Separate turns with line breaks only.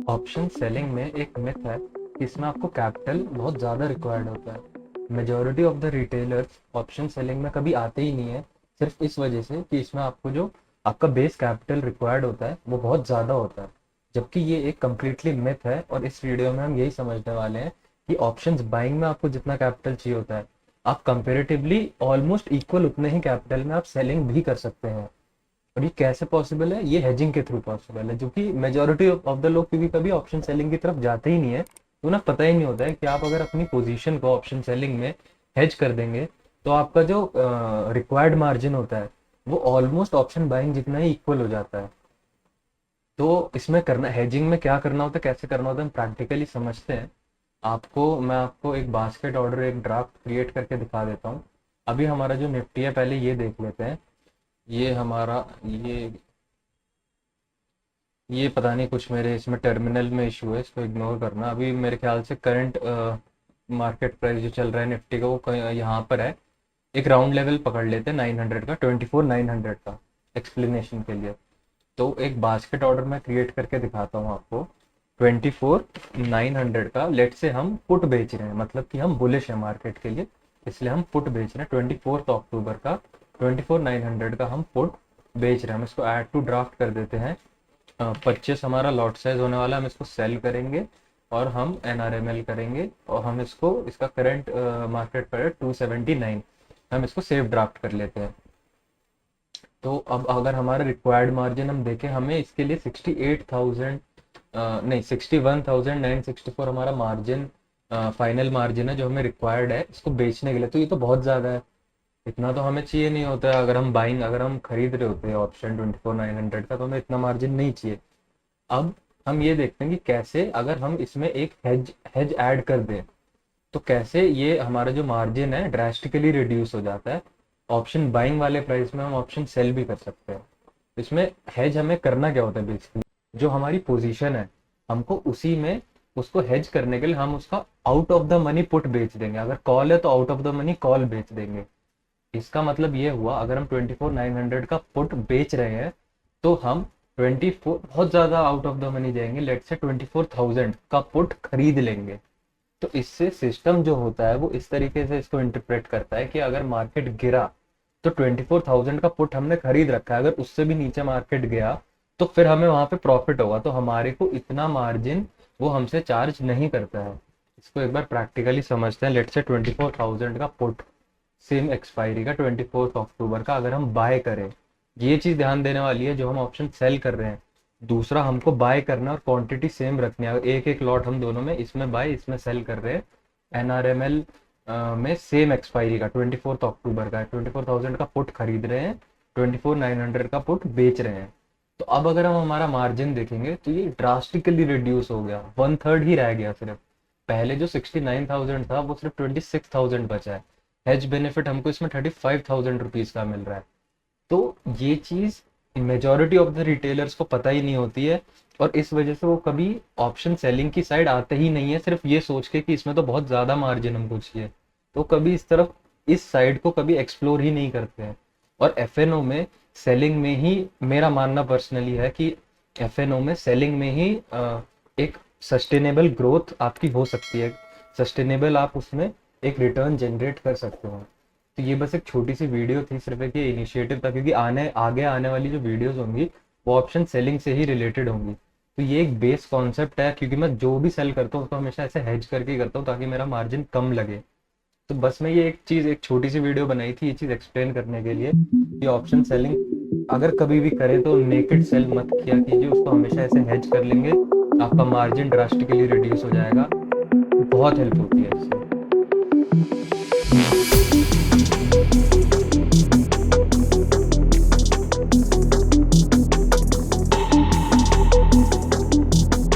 Option selling में एक myth है कि इसमें आपको कैपिटल बहुत ज़्यादा रिक्वायर्ड होता है। Majority of the retailers option selling में कभी आते ही नहीं है, सिर्फ इस वजह से कि इसमें आपको जो आपका बेस कैपिटल रिक्वायर्ड होता है वो बहुत ज़्यादा होता है। जबकि ये एक कम्प्लीटली मिथ है, और इस वीडियो में हम यही समझने वाले हैं कि ऑप्शंस बाइंग में आपको जितना कैपिटल चाहिए होता है, आप कंपेरेटिवली ऑलमोस्ट इक्वल उतने ही कैपिटल में आप सेलिंग भी कर सकते हैं। और ये कैसे पॉसिबल है? ये हेजिंग के थ्रू पॉसिबल है, जो कि मेजोरिटी ऑफ द लोग क्योंकि कभी ऑप्शन सेलिंग की तरफ जाते ही नहीं है, तो उन्हें पता ही नहीं होता है कि आप अगर अपनी पोजीशन को ऑप्शन सेलिंग में हेज कर देंगे तो आपका जो रिक्वायर्ड मार्जिन होता है वो ऑलमोस्ट ऑप्शन बाइंग जितना ही इक्वल हो जाता है। तो इसमें करना, हेजिंग में क्या करना होता है, कैसे करना होता है, हम प्रैक्टिकली समझते हैं। मैं आपको एक बास्केट ऑर्डर, एक ड्राफ्ट क्रिएट करके दिखा देता हूँ। अभी हमारा जो निफ्टी है, पहले ये देख लेते हैं। ये हमारा ये पता नहीं, कुछ मेरे इसमें टर्मिनल में इशू है, इसको इग्नोर करना। अभी मेरे ख्याल से करंट मार्केट प्राइस जो चल रहा है निफ्टी का वो यहाँ पर है। एक राउंड लेवल पकड़ लेते हैं 900 का, 24,900 का, एक्सप्लेनेशन के लिए। तो एक बास्केट ऑर्डर मैं क्रिएट करके दिखाता हूँ आपको। 24,900 का लेट से हम पुट बेच रहे हैं, मतलब कि हम बुलिश है मार्केट के लिए, इसलिए हम पुट बेच रहे हैं। 24 अक्टूबर का 24,900 का हम पुट बेच रहे हैं। हम इसको ऐड टू ड्राफ्ट कर देते हैं। 25 हमारा लॉट साइज होने वाला है, हम इसको सेल करेंगे और हम NRML करेंगे, और हम इसको, इसका करंट मार्केट पर है 279, हम इसको सेव ड्राफ्ट कर लेते हैं। तो अब अगर हमारा रिक्वायर्ड मार्जिन हम देखें, हमें इसके लिए 68,000 नहीं 61,964 हमारा मार्जिन, फाइनल मार्जिन है जो हमें रिक्वायर्ड है इसको बेचने के लिए। तो ये तो बहुत ज़्यादा है, इतना तो हमें चाहिए नहीं होता है। अगर हम खरीद रहे होते हैं ऑप्शन 24,900 का, तो हमें इतना मार्जिन नहीं चाहिए। अब हम ये देखते हैं कि कैसे अगर हम इसमें एक हेज ऐड कर दें तो कैसे ये हमारा जो मार्जिन है ड्रास्टिकली रिड्यूस हो जाता है। ऑप्शन बाइंग वाले प्राइस में हम ऑप्शन सेल भी कर सकते हैं। इसमें हेज हमें करना क्या होता है? बेसिकली जो हमारी पोजीशन है, हमको उसी में उसको हेज करने के लिए हम उसका out of the money put बेच देंगे। अगर कॉल है तो out of the money call बेच देंगे। इसका मतलब ये हुआ, अगर हम 24,900 का पुट बेच रहे हैं तो हम 24, बहुत ज़्यादा आउट ऑफ द मनी जाएंगे, लेट से 24,000 का पुट खरीद लेंगे। तो इससे सिस्टम जो होता है वो इस तरीके से इसको इंटरप्रेट करता है कि अगर मार्केट गिरा तो 24,000 का पुट हमने खरीद रखा है, अगर उससे भी नीचे मार्केट गया तो फिर हमें वहां पे प्रॉफिट होगा, तो हमारे को इतना मार्जिन वो हमसे चार्ज नहीं करता है। इसको एक बार प्रैक्टिकली समझते हैं। लेट से 24,000 का पुट, सेम एक्सपायरी का 24 अक्टूबर का, अगर हम बाय करें, ये चीज़ ध्यान देने वाली है, जो हम ऑप्शन सेल कर रहे हैं दूसरा हमको बाय करना और क्वांटिटी सेम रखनी है। एक एक लॉट हम दोनों में, इसमें बाय इसमें सेल कर रहे हैं। NRML में सेम एक्सपायरी का 24 अक्टूबर का 24,000 का पुट खरीद रहे हैं, 24,900 का पुट बेच रहे हैं। तो अब अगर हम हमारा मार्जिन देखेंगे तो ये ड्रास्टिकली रिड्यूस हो गया, 1/3 ही रह गया सिर्फ। पहले जो 69,000 था वो सिर्फ 26,000 बचा है। हेज बेनिफिट हमको इसमें 35,000 रुपीज़ का मिल रहा है। तो ये चीज़ मेजॉरिटी ऑफ द रिटेलर्स को पता ही नहीं होती है, और इस वजह से वो कभी ऑप्शन सेलिंग की साइड आते ही नहीं है, सिर्फ ये सोच के कि इसमें तो बहुत ज़्यादा मार्जिन हमको चाहिए। तो कभी इस तरफ, इस साइड को कभी एक्सप्लोर ही नहीं करते हैं। और FNO में, सेलिंग में ही, मेरा मानना पर्सनली है कि FNO में, सेलिंग में ही एक सस्टेनेबल ग्रोथ आपकी हो सकती है। सस्टेनेबल आप उसमें एक रिटर्न जनरेट कर सकते हो। तो ये बस एक छोटी सी वीडियो थी, सिर्फ एक ये इनिशिएटिव था, क्योंकि आगे आने वाली जो वीडियोस होंगी वो ऑप्शन सेलिंग से ही रिलेटेड होंगी। तो ये एक बेस कॉन्सेप्ट है, क्योंकि मैं जो भी सेल करता हूँ उसको हमेशा ऐसे हेज करके ही करता हूँ ताकि मेरा मार्जिन कम लगे। तो बस मैं ये एक चीज़, एक छोटी सी वीडियो बनाई थी ये चीज़ एक्सप्लेन करने के लिए कि ऑप्शन सेलिंग अगर कभी भी करें तो नेकेड सेल मत किया कीजिए, उसको हमेशा ऐसे हेज कर लेंगे, आपका मार्जिन ड्रास्टिकली रिड्यूस हो जाएगा। बहुत हेल्प होती है इससे।